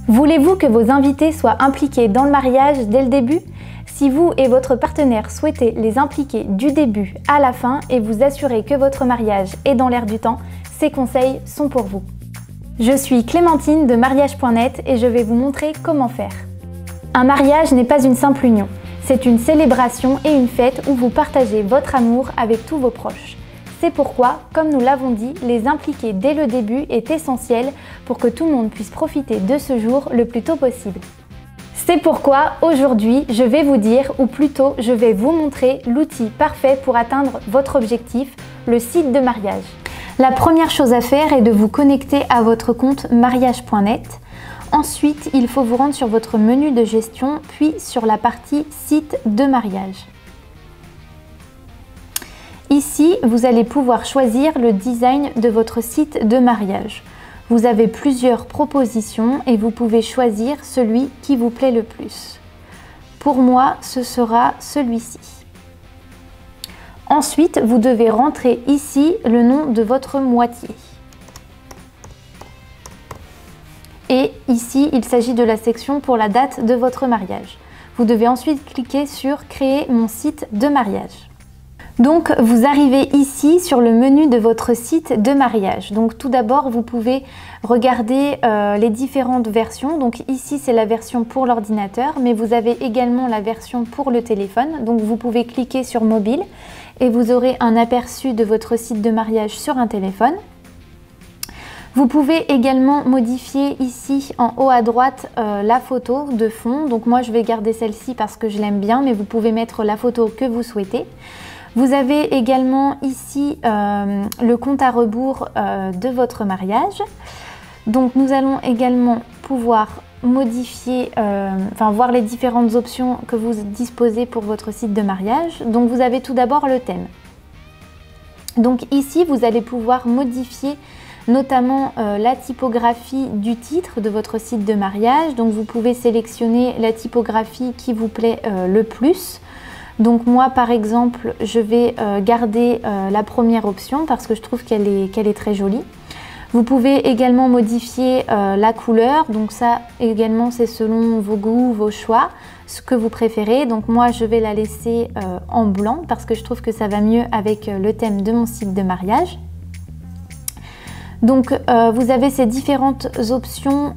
Voulez-vous que vos invités soient impliqués dans le mariage dès le début? Si vous et votre partenaire souhaitez les impliquer du début à la fin et vous assurer que votre mariage est dans l'air du temps, ces conseils sont pour vous. Je suis Clémentine de mariage.net et je vais vous montrer comment faire. Un mariage n'est pas une simple union, c'est une célébration et une fête où vous partagez votre amour avec tous vos proches. C'est pourquoi, comme nous l'avons dit, les impliquer dès le début est essentiel pour que tout le monde puisse profiter de ce jour le plus tôt possible. C'est pourquoi aujourd'hui, je vais vous dire, ou plutôt je vais vous montrer l'outil parfait pour atteindre votre objectif, le site de mariage. La première chose à faire est de vous connecter à votre compte mariage.net. Ensuite, il faut vous rendre sur votre menu de gestion, puis sur la partie site de mariage. Ici, vous allez pouvoir choisir le design de votre site de mariage. Vous avez plusieurs propositions et vous pouvez choisir celui qui vous plaît le plus. Pour moi, ce sera celui-ci. Ensuite, vous devez rentrer ici le nom de votre moitié. Et ici, il s'agit de la section pour la date de votre mariage. Vous devez ensuite cliquer sur « Créer mon site de mariage ». Donc, vous arrivez ici sur le menu de votre site de mariage. Donc, tout d'abord, vous pouvez regarder les différentes versions. Donc, ici, c'est la version pour l'ordinateur, mais vous avez également la version pour le téléphone. Donc, vous pouvez cliquer sur mobile et vous aurez un aperçu de votre site de mariage sur un téléphone. Vous pouvez également modifier ici en haut à droite la photo de fond. Donc, moi, je vais garder celle-ci parce que je l'aime bien, mais vous pouvez mettre la photo que vous souhaitez. Vous avez également ici le compte à rebours de votre mariage. Donc nous allons également pouvoir modifier, voir les différentes options que vous disposez pour votre site de mariage. Donc vous avez tout d'abord le thème. Donc ici vous allez pouvoir modifier notamment la typographie du titre de votre site de mariage. Donc vous pouvez sélectionner la typographie qui vous plaît le plus. Donc moi par exemple je vais garder la première option parce que je trouve qu'elle est très jolie. Vous pouvez également modifier la couleur, donc ça également c'est selon vos goûts, vos choix, ce que vous préférez. Donc moi je vais la laisser en blanc parce que je trouve que ça va mieux avec le thème de mon site de mariage. Donc vous avez ces différentes options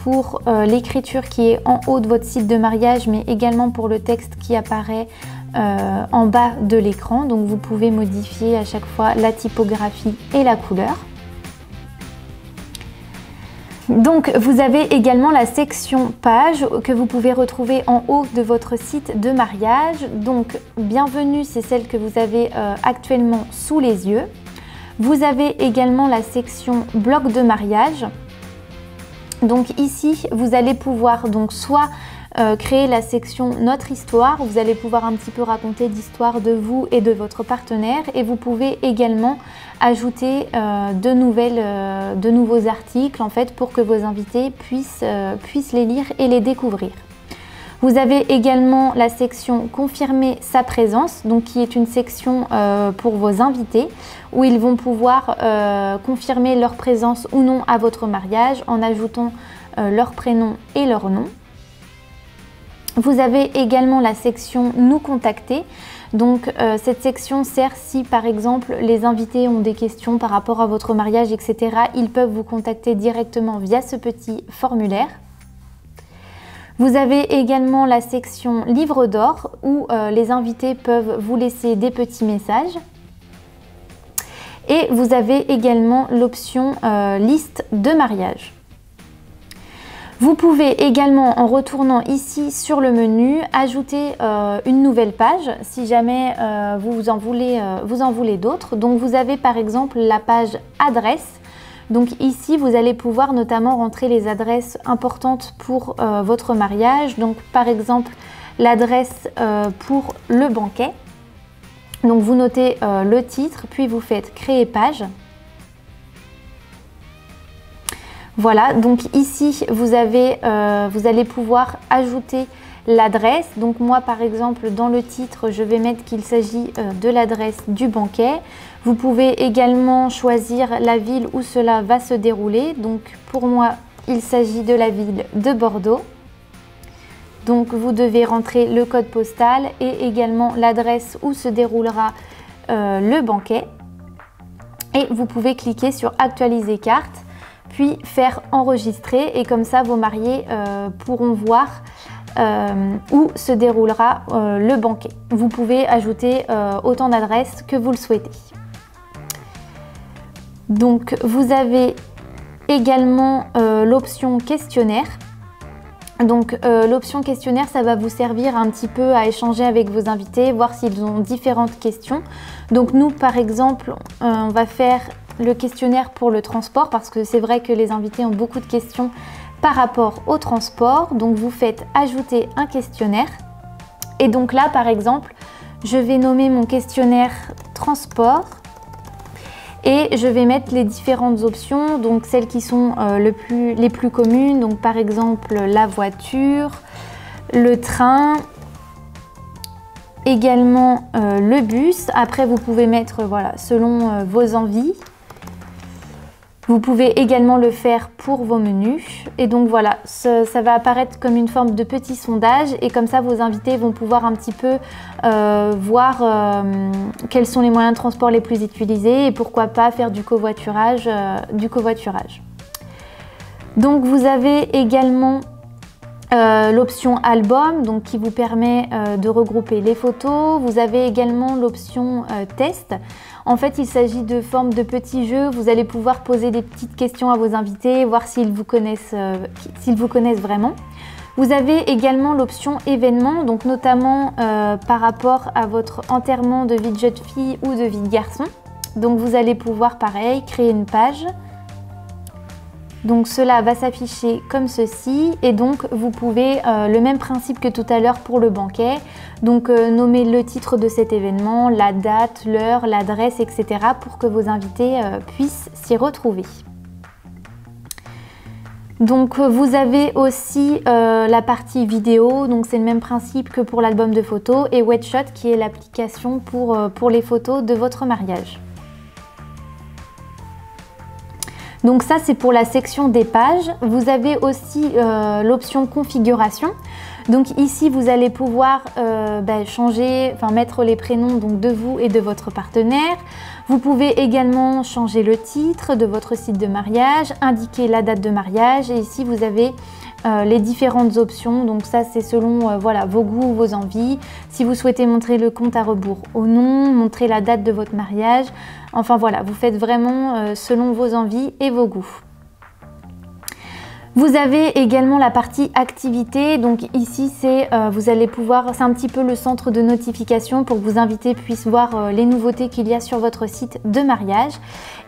pour l'écriture qui est en haut de votre site de mariage, mais également pour le texte qui apparaît en bas de l'écran. Donc vous pouvez modifier à chaque fois la typographie et la couleur. Donc vous avez également la section page que vous pouvez retrouver en haut de votre site de mariage. Donc bienvenue, c'est celle que vous avez actuellement sous les yeux. Vous avez également la section bloc de mariage. Donc ici, vous allez pouvoir donc soit créer la section notre histoire, vous allez pouvoir un petit peu raconter l'histoire de vous et de votre partenaire, et vous pouvez également ajouter de nouveaux articles en fait pour que vos invités puissent les lire et les découvrir. Vous avez également la section confirmer sa présence, donc qui est une section pour vos invités où ils vont pouvoir confirmer leur présence ou non à votre mariage en ajoutant leur prénom et leur nom. Vous avez également la section nous contacter. Donc cette section sert si par exemple les invités ont des questions par rapport à votre mariage, etc. Ils peuvent vous contacter directement via ce petit formulaire. Vous avez également la section livre d'or où les invités peuvent vous laisser des petits messages. Et vous avez également l'option liste de mariage. Vous pouvez également, en retournant ici sur le menu, ajouter une nouvelle page si jamais vous en voulez d'autres. Donc vous avez par exemple la page adresse. Donc ici, vous allez pouvoir notamment rentrer les adresses importantes pour votre mariage. Donc par exemple, l'adresse pour le banquet. Donc vous notez le titre, puis vous faites créer page. Voilà, donc ici, vous allez pouvoir ajouter l'adresse. Donc moi par exemple dans le titre je vais mettre qu'il s'agit de l'adresse du banquet. Vous pouvez également choisir la ville où cela va se dérouler. Donc pour moi il s'agit de la ville de Bordeaux. Donc vous devez rentrer le code postal et également l'adresse où se déroulera le banquet. Et vous pouvez cliquer sur actualiser carte, puis faire enregistrer, et comme ça vos mariés pourront voir où se déroulera le banquet. Vous pouvez ajouter autant d'adresses que vous le souhaitez. Donc vous avez également l'option questionnaire. Donc l'option questionnaire, ça va vous servir un petit peu à échanger avec vos invités, voir s'ils ont différentes questions. Donc nous par exemple, on va faire le questionnaire pour le transport parce que c'est vrai que les invités ont beaucoup de questions par rapport au transport. Donc vous faites ajouter un questionnaire et donc là par exemple, je vais nommer mon questionnaire transport. Et je vais mettre les différentes options, donc celles qui sont les plus communes, donc par exemple la voiture, le train, également le bus. Après vous pouvez mettre voilà, selon vos envies. Vous pouvez également le faire pour vos menus. Et donc voilà, ça va apparaître comme une forme de petit sondage et comme ça vos invités vont pouvoir un petit peu voir quels sont les moyens de transport les plus utilisés et pourquoi pas faire du covoiturage. Donc vous avez également l'option album, donc qui vous permet de regrouper les photos. Vous avez également l'option test. En fait, il s'agit de formes de petits jeux. Vous allez pouvoir poser des petites questions à vos invités, voir s'ils vous connaissent vraiment. Vous avez également l'option événement, donc notamment par rapport à votre enterrement de vie de jeune fille ou de vie de garçon. Donc vous allez pouvoir, pareil, créer une page. Donc cela va s'afficher comme ceci et donc vous pouvez, le même principe que tout à l'heure pour le banquet, donc nommer le titre de cet événement, la date, l'heure, l'adresse, etc. pour que vos invités puissent s'y retrouver. Donc vous avez aussi la partie vidéo, donc c'est le même principe que pour l'album de photos, et Wedshot qui est l'application pour les photos de votre mariage. Donc ça c'est pour la section des pages. Vous avez aussi l'option configuration. Donc ici vous allez pouvoir changer, mettre les prénoms donc, de vous et de votre partenaire. Vous pouvez également changer le titre de votre site de mariage, indiquer la date de mariage et ici vous avez les différentes options. Donc ça c'est selon voilà, vos goûts, vos envies. Si vous souhaitez montrer le compte à rebours ou non, montrer la date de votre mariage. Enfin voilà, vous faites vraiment selon vos envies et vos goûts. Vous avez également la partie activité, donc ici vous allez pouvoir, c'est un petit peu le centre de notification pour que vos invités puissent voir les nouveautés qu'il y a sur votre site de mariage.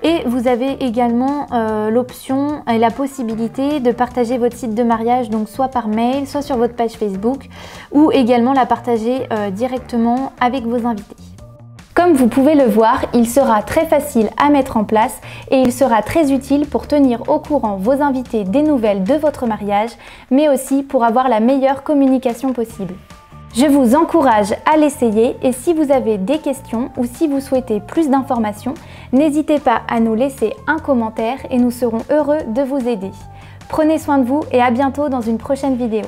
Et vous avez également l'option et la possibilité de partager votre site de mariage, donc soit par mail, soit sur votre page Facebook, ou également la partager directement avec vos invités. Comme vous pouvez le voir, il sera très facile à mettre en place et il sera très utile pour tenir au courant vos invités des nouvelles de votre mariage, mais aussi pour avoir la meilleure communication possible. Je vous encourage à l'essayer et si vous avez des questions ou si vous souhaitez plus d'informations, n'hésitez pas à nous laisser un commentaire et nous serons heureux de vous aider. Prenez soin de vous et à bientôt dans une prochaine vidéo.